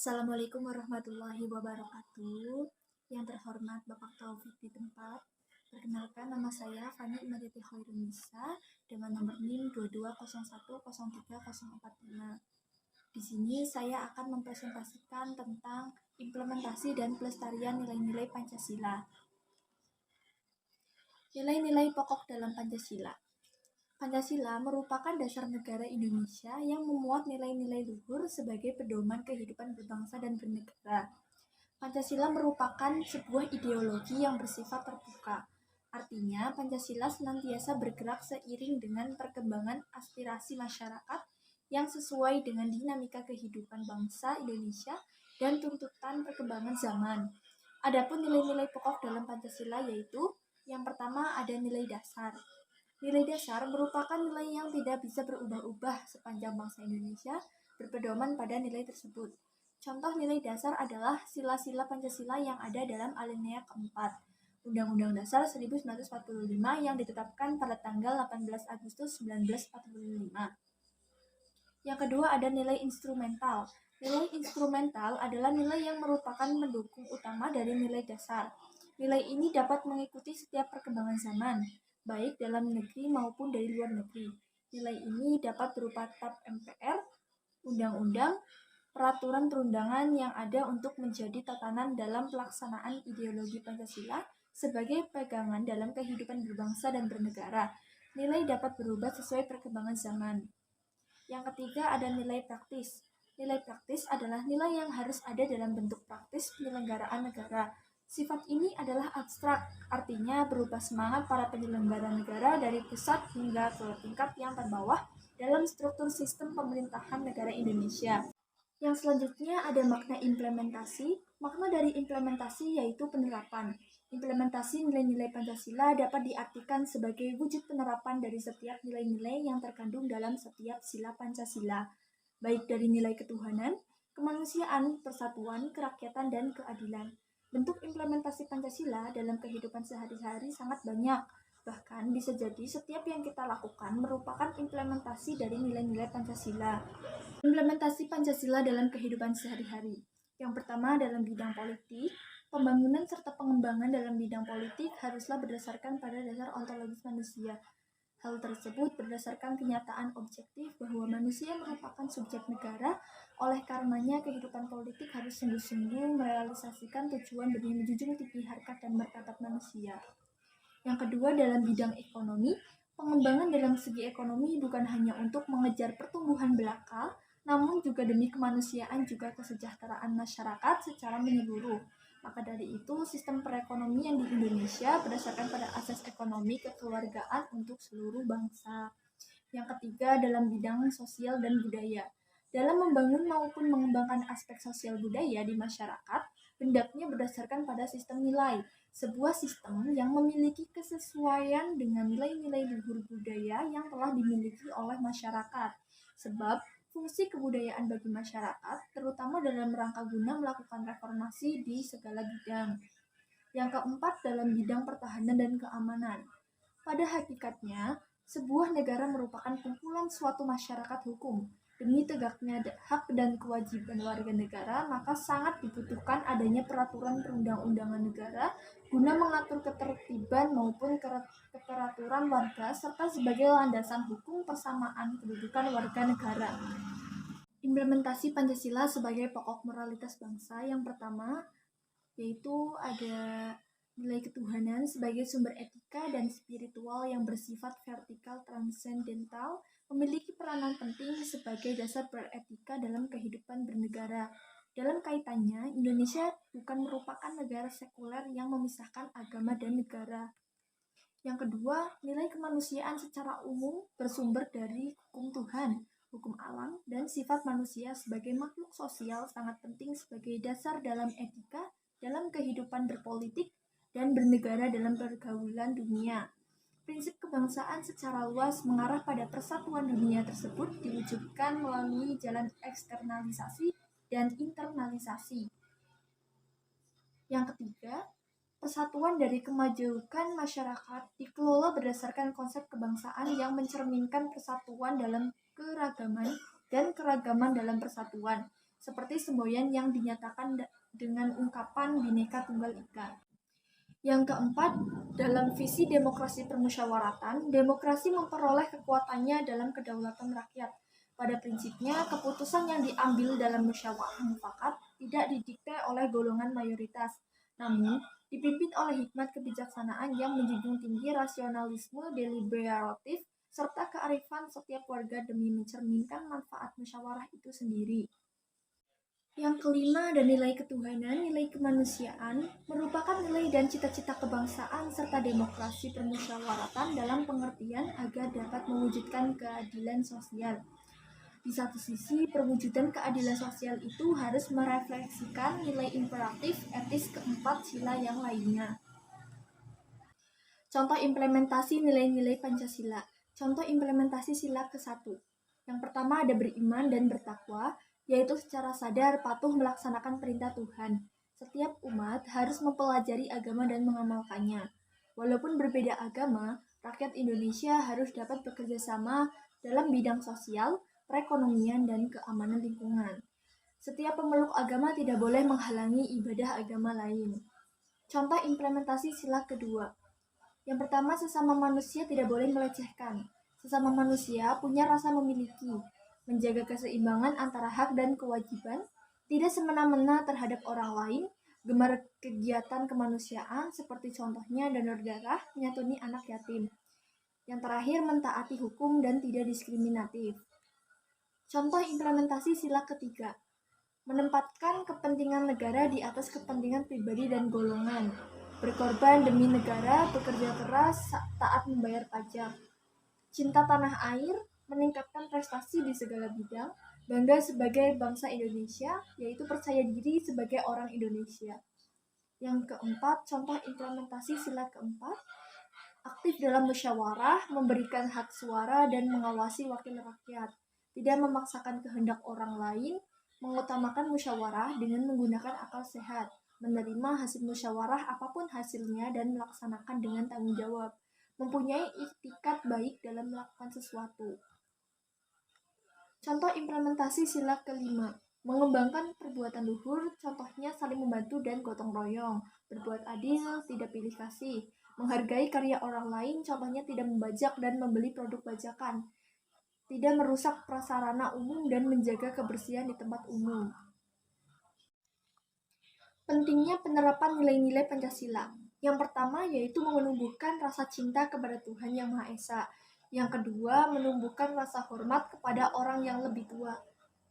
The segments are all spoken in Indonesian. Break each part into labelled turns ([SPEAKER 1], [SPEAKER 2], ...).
[SPEAKER 1] Assalamualaikum warahmatullahi wabarakatuh. Yang terhormat Bapak Taufik di tempat. Perkenalkan, nama saya Fani Imadati Khairunisa dengan nomor NIM 22010304. Di sini saya akan mempresentasikan tentang implementasi dan pelestarian nilai-nilai Pancasila. Nilai-nilai pokok dalam Pancasila. Pancasila merupakan dasar negara Indonesia yang memuat nilai-nilai luhur sebagai pedoman kehidupan berbangsa dan bernegara. Pancasila merupakan sebuah ideologi yang bersifat terbuka. Artinya, Pancasila senantiasa bergerak seiring dengan perkembangan aspirasi masyarakat yang sesuai dengan dinamika kehidupan bangsa Indonesia dan tuntutan perkembangan zaman. Adapun nilai-nilai pokok dalam Pancasila yaitu yang pertama ada nilai dasar. Nilai dasar merupakan nilai yang tidak bisa berubah-ubah sepanjang bangsa Indonesia berpedoman pada nilai tersebut. Contoh nilai dasar adalah sila-sila Pancasila yang ada dalam alinea keempat Undang-Undang Dasar 1945 yang ditetapkan pada tanggal 18 Agustus 1945. Yang kedua ada nilai instrumental. Nilai instrumental adalah nilai yang merupakan pendukung utama dari nilai dasar. Nilai ini dapat mengikuti setiap perkembangan zaman, baik dalam negeri maupun dari luar negeri. Nilai ini dapat berupa tap MPR, undang-undang, peraturan perundangan yang ada untuk menjadi tatanan dalam pelaksanaan ideologi Pancasila sebagai pegangan dalam kehidupan berbangsa dan bernegara. Nilai dapat berubah sesuai perkembangan zaman. Yang ketiga ada nilai praktis. Nilai praktis adalah nilai yang harus ada dalam bentuk praktis penyelenggaraan negara. Sifat ini adalah abstrak, artinya berupa semangat para penyelenggara negara dari pusat hingga ke tingkat yang terbawah dalam struktur sistem pemerintahan negara Indonesia. Yang selanjutnya ada makna implementasi. Makna dari implementasi yaitu penerapan. Implementasi nilai-nilai Pancasila dapat diartikan sebagai wujud penerapan dari setiap nilai-nilai yang terkandung dalam setiap sila Pancasila, baik dari nilai ketuhanan, kemanusiaan, persatuan, kerakyatan, dan keadilan. Bentuk implementasi Pancasila dalam kehidupan sehari-hari sangat banyak. Bahkan bisa jadi setiap yang kita lakukan merupakan implementasi dari nilai-nilai Pancasila. Implementasi Pancasila dalam kehidupan sehari-hari. Yang pertama dalam bidang politik, pembangunan serta pengembangan dalam bidang politik haruslah berdasarkan pada dasar ontologis manusia. Hal tersebut berdasarkan kenyataan objektif bahwa manusia merupakan subjek negara, oleh karenanya kehidupan politik harus sungguh-sungguh merealisasikan tujuan demi menjunjung tinggi harkat dan martabat manusia. Yang kedua dalam bidang ekonomi, pengembangan dalam segi ekonomi bukan hanya untuk mengejar pertumbuhan belaka, namun juga demi kemanusiaan juga kesejahteraan masyarakat secara menyeluruh. Maka dari itu, sistem perekonomian di Indonesia berdasarkan pada asas ekonomi kekeluargaan untuk seluruh bangsa. Yang ketiga, dalam bidang sosial dan budaya. Dalam membangun maupun mengembangkan aspek sosial budaya di masyarakat, hendaknya berdasarkan pada sistem nilai, sebuah sistem yang memiliki kesesuaian dengan nilai-nilai luhur budaya yang telah dimiliki oleh masyarakat. Sebab fungsi kebudayaan bagi masyarakat, terutama dalam rangka guna melakukan reformasi di segala bidang. Yang keempat, dalam bidang pertahanan dan keamanan. Pada hakikatnya, sebuah negara merupakan kumpulan suatu masyarakat hukum. Demi tegaknya hak dan kewajiban warga negara, maka sangat dibutuhkan adanya peraturan perundang-undangan negara guna mengatur ketertiban maupun keteraturan warga serta sebagai landasan hukum persamaan kedudukan warga negara. Implementasi Pancasila sebagai pokok moralitas bangsa. Yang pertama yaitu ada nilai ketuhanan sebagai sumber etika dan spiritual yang bersifat vertikal transendental, memiliki peranan penting sebagai dasar beretika dalam kehidupan bernegara. Dalam kaitannya, Indonesia bukan merupakan negara sekuler yang memisahkan agama dan negara. Yang kedua, nilai kemanusiaan secara umum bersumber dari hukum Tuhan, hukum alam, dan sifat manusia sebagai makhluk sosial sangat penting sebagai dasar dalam etika, dalam kehidupan berpolitik, dan bernegara dalam pergaulan dunia. Prinsip kebangsaan secara luas mengarah pada persatuan dunia tersebut diwujudkan melalui jalan eksternalisasi dan internalisasi. Yang ketiga, persatuan dari kemajuan masyarakat dikelola berdasarkan konsep kebangsaan yang mencerminkan persatuan dalam keragaman dan keragaman dalam persatuan. seperti semboyan yang dinyatakan dengan ungkapan Bhinneka Tunggal Ika. Yang keempat, dalam visi demokrasi permusyawaratan, demokrasi memperoleh kekuatannya dalam kedaulatan rakyat. Pada prinsipnya, keputusan yang diambil dalam musyawarah mufakat tidak didikte oleh golongan mayoritas, namun dipimpin oleh hikmat kebijaksanaan yang menjunjung tinggi rasionalisme deliberatif serta kearifan setiap warga demi mencerminkan manfaat musyawarah itu sendiri. Yang kelima, ada nilai ketuhanan, nilai kemanusiaan, merupakan nilai dan cita-cita kebangsaan serta demokrasi permusyawaratan dalam pengertian agar dapat mewujudkan keadilan sosial. Di satu sisi, perwujudan keadilan sosial itu harus merefleksikan nilai imperatif etis keempat sila yang lainnya. Contoh implementasi nilai-nilai Pancasila. Contoh implementasi sila ke-1. Yang pertama ada beriman dan bertakwa, yaitu secara sadar patuh melaksanakan perintah Tuhan. Setiap umat harus mempelajari agama dan mengamalkannya. Walaupun berbeda agama, rakyat Indonesia harus dapat bekerja sama dalam bidang sosial, perekonomian, dan keamanan lingkungan. Setiap pemeluk agama tidak boleh menghalangi ibadah agama lain. Contoh implementasi sila kedua. Yang pertama, sesama manusia tidak boleh melecehkan. Sesama manusia punya rasa memiliki, menjaga keseimbangan antara hak dan kewajiban, tidak semena-mena terhadap orang lain, gemar kegiatan kemanusiaan seperti contohnya donor darah, menyantuni anak yatim. Yang terakhir, mentaati hukum dan tidak diskriminatif. Contoh implementasi sila ketiga, menempatkan kepentingan negara di atas kepentingan pribadi dan golongan, berkorban demi negara, bekerja keras, taat membayar pajak, cinta tanah air, meningkatkan prestasi di segala bidang, bangga sebagai bangsa Indonesia, yaitu percaya diri sebagai orang Indonesia. Yang keempat, contoh implementasi sila keempat, aktif dalam musyawarah, memberikan hak suara dan mengawasi wakil rakyat, tidak memaksakan kehendak orang lain, mengutamakan musyawarah dengan menggunakan akal sehat, menerima hasil musyawarah apapun hasilnya dan melaksanakan dengan tanggung jawab, mempunyai ikhtikat baik dalam melakukan sesuatu. Contoh implementasi sila kelima, mengembangkan perbuatan luhur, contohnya saling membantu dan gotong royong, berbuat adil, tidak pilih kasih, menghargai karya orang lain, contohnya tidak membajak dan membeli produk bajakan, tidak merusak prasarana umum dan menjaga kebersihan di tempat umum. Pentingnya penerapan nilai-nilai Pancasila. Yang pertama yaitu menumbuhkan rasa cinta kepada Tuhan Yang Maha Esa. Yang kedua, menumbuhkan rasa hormat kepada orang yang lebih tua.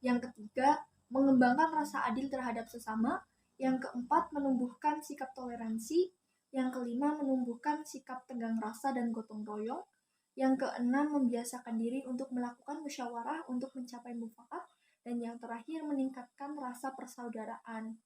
[SPEAKER 1] Yang ketiga, mengembangkan rasa adil terhadap sesama. Yang keempat, menumbuhkan sikap toleransi. Yang kelima, menumbuhkan sikap tegang rasa dan gotong royong. Yang keenam, membiasakan diri untuk melakukan musyawarah untuk mencapai mufakat. Dan yang terakhir, meningkatkan rasa persaudaraan.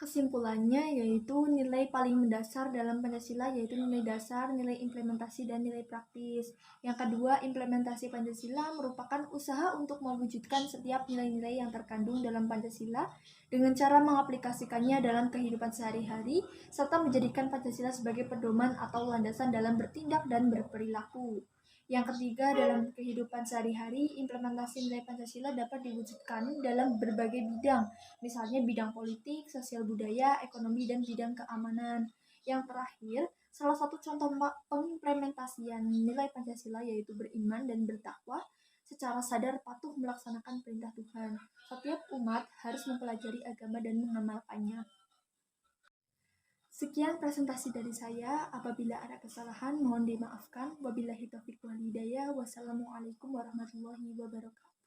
[SPEAKER 1] Kesimpulannya yaitu nilai paling mendasar dalam Pancasila yaitu nilai dasar, nilai implementasi, dan nilai praktis. Yang kedua, implementasi Pancasila merupakan usaha untuk mewujudkan setiap nilai-nilai yang terkandung dalam Pancasila dengan cara mengaplikasikannya dalam kehidupan sehari-hari serta menjadikan Pancasila sebagai pedoman atau landasan dalam bertindak dan berperilaku. Yang ketiga, dalam kehidupan sehari-hari, implementasi nilai Pancasila dapat diwujudkan dalam berbagai bidang, misalnya bidang politik, sosial budaya, ekonomi, dan bidang keamanan. Yang terakhir, salah satu contoh pengimplementasian nilai Pancasila yaitu beriman dan bertakwa, secara sadar patuh melaksanakan perintah Tuhan. Setiap umat harus mempelajari agama dan mengamalkannya. Sekian presentasi dari saya. Apabila ada kesalahan, mohon dimaafkan. Wabillahi taufiq wal hidayah. Wassalamualaikum warahmatullahi wabarakatuh.